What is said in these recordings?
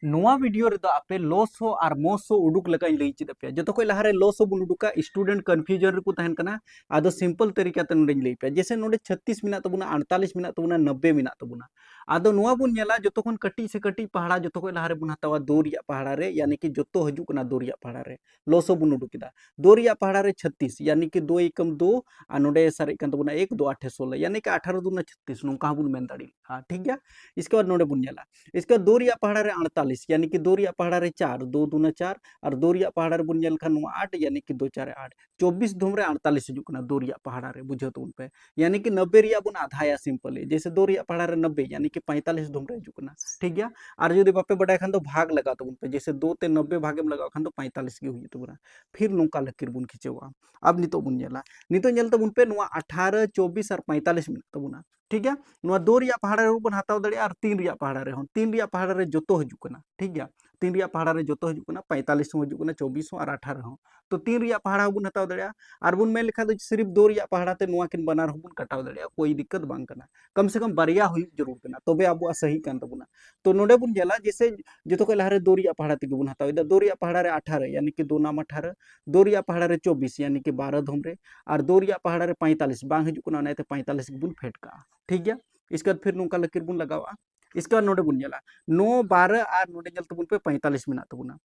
नोआ वीडियो रे आपे लॉसो और मोसो उडुक लगा लई चिद पे जो कोई लहारे लॉसो बुन उडुका स्टूडेंट कन्फ्यूजन को तहन कना आदो सिंपल तरीका ते नोडे लई पे जैसे नोडे 36 मिनट तबुना 48 मिनट तबुना 90 मिनट तबुना आदो नोआ बुन नेला जो कोन कटी से कटी पहाड़ा जो कोई लहारे बुन हतावा दो रिया पहाड़ा रे यानी कि जो हजू कना दो रिया पहाड़ा रे लॉसो बुन उडुकिदा दो रिया पहाड़ा रे 36 यानी कि 2 एकम 2 आ नोडे सारे कन तबुना 1 2 8 16 यानी कि 18 दुना 36 नोका बुन मेन दाड़ी हां ठीक गया। इसके बाद नोडे बुन नेला इसका दो रिया पहाड़ा रे 48 यानी कि दो रिया पहाड़ा रे 4 2 दूना 4 और दो रिया पहाड़ा रे बुन नेल खान 8 यानी कि 2 4 8 24 धुम रे 48 हिजुक ना दो रिया पहाड़ा रे बुझो तो उन पे यानी कि 90 रिया बुन आधाया सिंपल है जैसे दो रिया पहाड़ा रे 90 यानी कि 45 धुम रे हिजुक ना ठीक गया। और जो बापे बड़ा खान तो भाग लगा तो उन पे जैसे 2 ते 90 भागे में लगा खान तो 45 के हुई तो बुना फिर नोका लकीर बुन खिंचवा अब नितो बुन नेला नितो नेल तो उन पे 18 24 और 45 मिनट तो बुना ठीक है। नुआ दो रिया पहाड़ा रे बन हताव दड़े और तीन रिया पहाड़ा रे हों तीन रिया पहाड़ा रे जोतो हजू कना ठीक गया। तीन रिया पहाड़ा रे जोतो हजू कना 45 हो हजू कना 24 हो और 18 हो तो तीन रिया पहाड़ा बन हताव दड़े और बुन मेन लिखा तो सिर्फ दो रिया पहाड़ा ते नुआ किन बनार बन कटाव दड़े कोई दिक्कत बांग कना कम से कम बारिया हुई जरूर कना तबे अब सही कान तबुना तो नोडे बुन जेला जैसे जो को लहारे दो रिया पहाड़ा ते बुन हताव दो रिया पहाड़ा रे 18 यानी कि 2 नाम 18 दो रिया पहाड़ा रे 24 यानी कि 12 धुम रे और दो रिया पहाड़ा रे 45 बांग हजू कना नाते 45 बुन फेट का ठीक गया। इसके बाद फिर नुका लकीर बुन लगावा इसके बाद नोडे बुन नेला 9 12 और नोडे जल तबुन पे 45 मिनट तबुना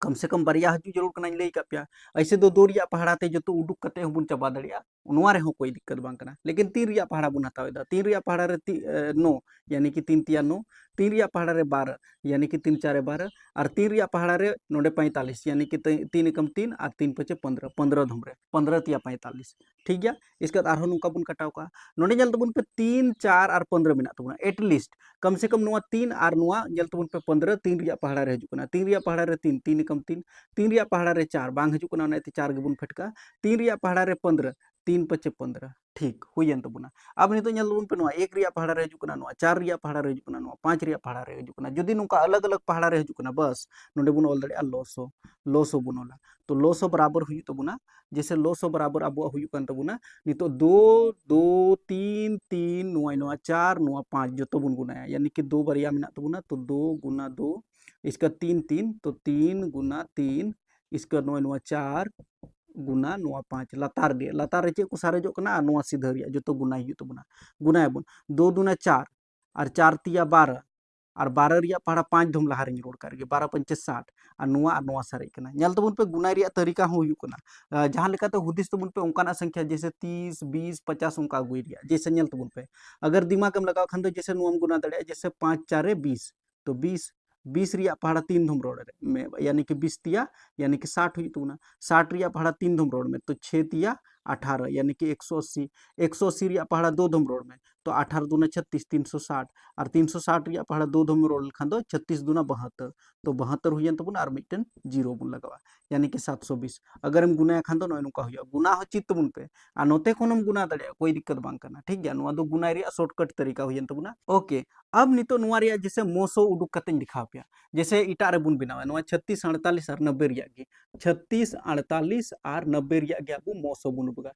कम से कम बारिया हजू जरूर कना लई का पे ऐसे दो दो रिया पहाड़ा ते जो तो उडुक कते बुन चबा दड़िया नोआ रे हो कोई दिक्कत बांग कना लेकिन तीन रिया पहाड़ा बुन हतावेदा तीन रिया पहाड़ा रे 9 यानी कि 3 तिया 9 तीन रिया पहाड़ा रे 12 यानी कि 3 4 12 और तीन रिया पहाड़ा रे नोडे 45 यानी कि 3 एकम 3 और 3 5 15 15 धुमरे 15 तिया 45 ठीक गया। इसके बाद आरो नुका बुन कटाव का नोडे जल तबुन पे 3 4 और 15 मिनट तबुना एटलिस्ट कम से कम नुआ 3 और नुआ जल तबुन पे 15 तीन रिया पहाड़ा रे हजू कना तीन रिया पहाड़ा रे 3 3 एकम 3 तीन रिया पहाड़ा रे 4 बांग हजू कना नाते 4 गेबुन फटका तीन रिया पहाड़ा रे 15 3 5 15 ठीक हुईन तबुना अब नितो ñel तबुन पे नुआ एक रिया पहाड़ा रे हजू कना नुआ चार रिया पहाड़ा रे हजू कना नुआ पांच रिया पहाड़ा रे हजू कना जदी नुका अलग अलग पहाड़ा रे हजू कना बस नोडे बुन ऑल दड़े लोसो लोसो बुनोला तो लोसो बराबर हुई तबुना जैसे लोसो बराबर अब हुई कन तबुना नितो दो दो तीन तीन नुआ नुआ चार नुआ पांच जो तो बुन गुनाया यानी कि दो बारिया मिना तबुना तो 2 गुना 2 इसका 3 3 तो 3 गुना 3 इसका नुआ नुआ 4 गुना नुआ 5 लतार रे चे को सारे जो कना नुआ सीधा रिया जो तो गुना ही तो बुना गुना बुन 2 दुना 4 और 4 तिया 12 और 12 रिया पहाड़ा 5 धुम लहा रे रोड करके 12 पंचे 60 और नुआ सारे कना ñल तबुन पे गुना रिया तरीका हो हुई कना जहां लेका तो हुदिस तबुन पे उनका संख्या जैसे 30 20 50 उनका गुई रिया जैसे ñल तबुन पे अगर दिमाग में लगाओ खन तो जैसे नुआम गुना दड़े जैसे 5 4 20 तो 20 20 रिया पहाड़ा 3 धुम रोड में यानी कि 20 तिया यानी कि 60 हुई तो ना 60 रिया पहाड़ा 3 धुम रोड में तो 6 तिया 18 यानी कि 180 180 रिया पहाड़ा 2 धुम रोड में तो 18 दूना 36 360 और 360 रिया पहाड़ा 2 धुम रोड खान दो 36 दूना 72 तो 72 हुई तबुन और मिटन जीरो बुन लगावा यानी कि 720 अगर हम गुना खान दो नय नुका हुआ गुना हो चित तबुन पे आ नोते कोन हम गुना दड़े कोई दिक्कत बांग करना ठीक गया नुआ दो गुना रिया शॉर्टकट तरीका हुई तबुना ओके। अब नितो नुआ रिया जैसे मोसो उडुक कते दिखा पे जैसे इटा रे बुन बनावा नुआ 36 48 और 90 रिया गे 36 48 और 90 रिया गे अब मोसो बुन बगा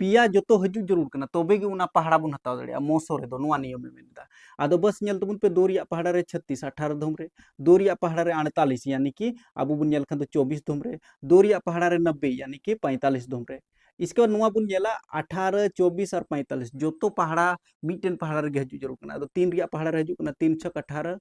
पिया जो तो हजू जरूर कना तबे गे उना पहाड़ा बुन हताव दड़े मोसो रे दो नुआ नियम में मेनदा आदो बस ñel तबुन पे दो रिया पहाड़ा रे 36 18 धुम रे दो रिया पहाड़ा रे 48 यानी कि अब बुन ñel खान तो 24 धुम रे दो रिया पहाड़ा रे 90 यानी कि 45 धुम रे इसके बाद नुआ बुन ñela 18 24 और 45 जो तो पहाड़ा मिटन पहाड़ा रे हजू जरूर कना तीन रिया पहाड़ा रे हजू कना 3 6 18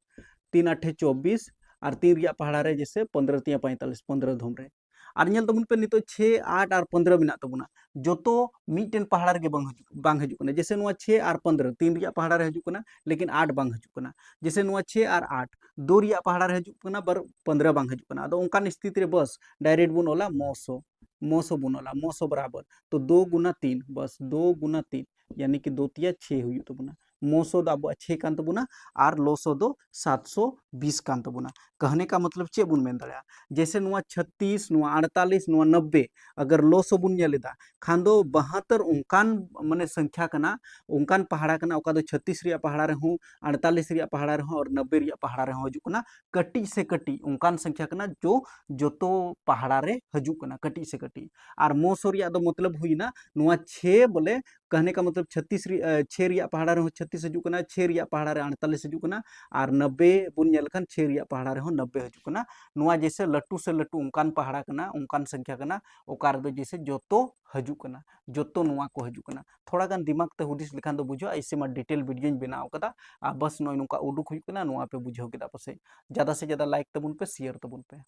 3 8 24 और तीन रिया पहाड़ा रे जैसे 15 तिया 45 15 धुम रे और ñel तबुन पे नितो 6 8 और 15 मिना तबुना जो तो मिटन पहाड़ा रे बांग हजू कना जैसे नुआ 6 और 15 तीन रिया पहाड़ा रे हजू कना लेकिन 8 बांग हजू कना जैसे नुआ 6 और 8 दो रिया पहाड़ा रे हजू कना बर 15 बांग हजू कना अदो उनका स्थिति रे बस डायरेक्ट बुन ओला मोसो मोसो बुनोला मोसो बराबर तो 2 गुना 3 बस 2 गुना 3 यानी कि 2 तिया 6 हुई तबुना मोसो दो अब 6 कान तबुना और लोसो दो 720 कान तबुना कहने का मतलब चे बुन मेन दड़िया जैसे नुआ 36 नुआ 48 नुआ 90 अगर लोसो बुन ñलेदा खान दो 72 उनकान माने संख्या कना उनकान पहाड़ा कना ओका दो 36 रिया पहाड़ा रे हूं 48 रिया पहाड़ा रे हूं और 90 रिया पहाड़ा रे हूं हजू कना कटी से कटी उनकान संख्या कना जो तो पहाड़ा रे हजू कना कटी से कटी और मोसो रिया दो मतलब हुई ना नुआ 6 बोले कहने का मतलब 6 रिया पहाड़ा रे 36 हजू कना, 6 रिया पहाड़ा रे 48 हजू कना, और 90 बुन नेल खान 6 रिया पहाड़ा रे 90 हजू कना। नुआ जैसे लट्टू से लट्टू उनकान पहाड़ा कना, उनकान संख्या कना, ओकार दो जैसे जोतो हजू कना, जोतो नुआ को हजू कना। थोड़ा गान दिमाग ते हुदिस लेखान दो बुझो, ऐसे मा डिटेल वीडियो बनाव कदा, आ बस नय नुका उडुक हुई कना, नुआ पे बुझाव केदा। पसे ज्यादा से ज्यादा लाइक तबुन पे, शेयर तबुन पे।